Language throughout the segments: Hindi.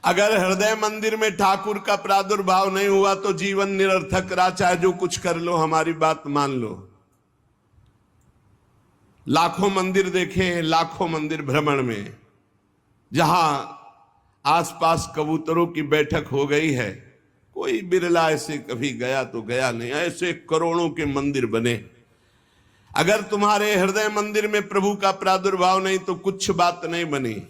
अगर हृदय मंदिर में ठाकुर का प्रादुर्भाव नहीं हुआ तो जीवन निरर्थक रहा, चाहे जो कुछ कर लो, हमारी बात मान लो। लाखों मंदिर देखे हैं, लाखों मंदिर भ्रमण में, जहां आसपास कबूतरों की बैठक हो गई है, कोई बिरला ऐसे कभी गया तो गया नहीं, ऐसे करोड़ों के मंदिर बने। अगर तुम्हारे हृदय मंदिर में प्रभु का प्रादुर्भाव नहीं तो कुछ बात नहीं बनी।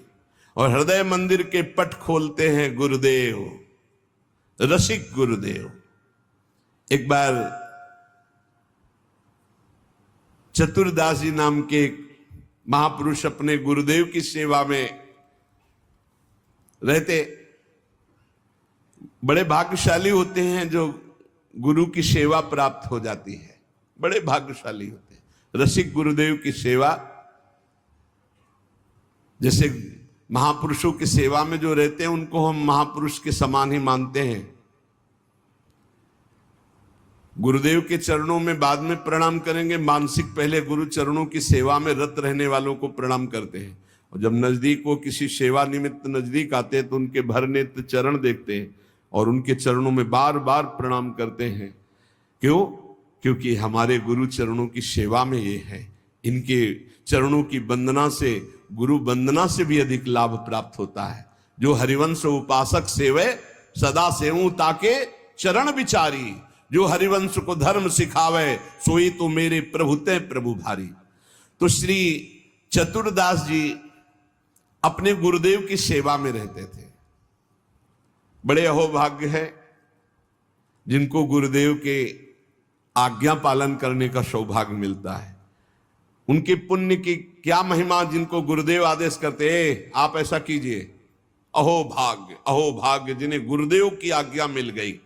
और हृदय मंदिर के पट खोलते हैं गुरुदेव, रसिक गुरुदेव। एक बार चतुरदास जी नाम के महापुरुष अपने गुरुदेव की सेवा में रहते। बड़े भाग्यशाली होते हैं जो गुरु की सेवा प्राप्त हो जाती है, बड़े भाग्यशाली होते हैं। रसिक गुरुदेव की सेवा, जैसे महापुरुषों की सेवा में जो रहते हैं उनको हम महापुरुष के समान ही मानते हैं। गुरुदेव के चरणों में बाद में प्रणाम करेंगे, मानसिक पहले गुरु चरणों की सेवा में रत रहने वालों को प्रणाम करते हैं। और जब नजदीक वो किसी सेवा निमित्त नजदीक आते हैं तो उनके भर नेत्र चरण देखते हैं और उनके चरणों में बार बार प्रणाम करते हैं। क्यों? क्योंकि हमारे गुरु चरणों की सेवा में ये है। इनके चरणों की वंदना से, गुरु वंदना से भी अधिक लाभ प्राप्त होता है। जो हरिवंश उपासक सेवे सदा सेवूं ताके चरण विचारी, जो हरिवंश को धर्म सिखावे सोई तो मेरे प्रभु ते प्रभु भारी। तो श्री चतुरदास जी अपने गुरुदेव की सेवा में रहते थे। बड़े अहोभाग्य है जिनको गुरुदेव के आज्ञा पालन करने का सौभाग्य मिलता है। उनके पुण्य की क्या महिमा, जिनको गुरुदेव आदेश करते हैं आप ऐसा कीजिए। अहोभाग्य, अहोभाग्य जिन्हें गुरुदेव की आज्ञा मिल गई।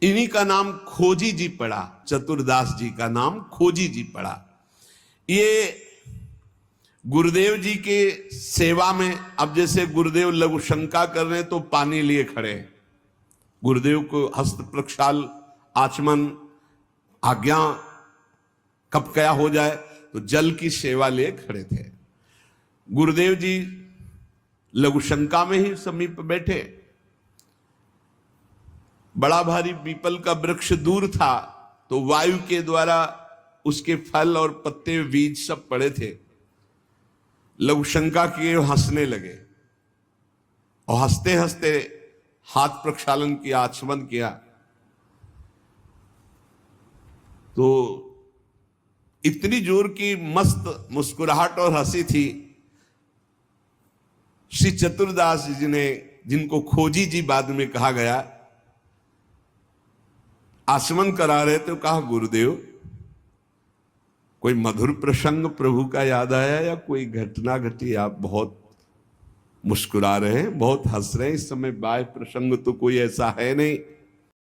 इन्हीं का नाम खोजी जी पड़ा, चतुरदास जी का नाम खोजी जी पड़ा। ये गुरुदेव जी के सेवा में, अब जैसे गुरुदेव लघु शंका कर रहे हैं तो पानी लिए खड़े, गुरुदेव को हस्त प्रक्षाल आचमन आज्ञा कब क्या हो जाए तो जल की सेवा लिए खड़े थे। गुरुदेव जी लघु शंका में ही समीप बैठे। बड़ा भारी पीपल का वृक्ष दूर था तो वायु के द्वारा उसके फल और पत्ते बीज सब पड़े थे। लघु शंका किए, हंसने लगे और हंसते हंसते हाथ प्रक्षालन किया, आचमन किया। तो इतनी जोर की मस्त मुस्कुराहट और हंसी थी। श्री चतुरदास जी ने, जिनको खोजी जी बाद में कहा गया, आचमन करा रहे थे, कहा गुरुदेव कोई मधुर प्रसंग प्रभु का याद आया या कोई घटना घटी? आप बहुत मुस्कुरा रहे हैं, बहुत हंस रहे हैं इस समय, बाह्य प्रसंग तो कोई ऐसा है नहीं।